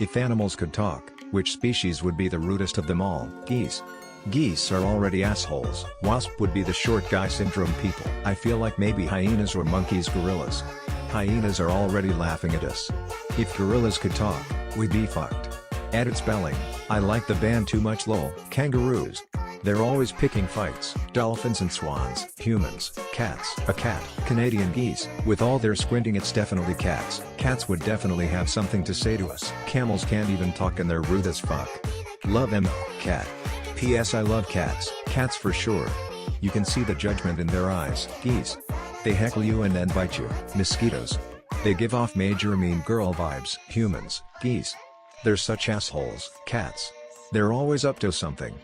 If animals could talk, which species would be the rudest of them all? Geese. Geese are already assholes. Wasp would be the short guy syndrome people. I feel like maybe hyenas or monkeys. Gorillas. Hyenas are already laughing at us. If gorillas could talk, we'd be fucked. Added spelling, I like the band too much lol. Kangaroos. They're always picking fights. Dolphins and swans. Humans. Cats. A cat. Canadian geese. With all their squinting, it's definitely cats. Cats would definitely have something to say to us. Camels can't even talk and they're rude as fuck. Love them. Cat. P.S. I love cats. Cats for sure. You can see the judgment in their eyes. Geese. They heckle you and then bite you. Mosquitoes. They give off major mean girl vibes. Humans. Geese. They're such assholes. Cats. They're always up to something.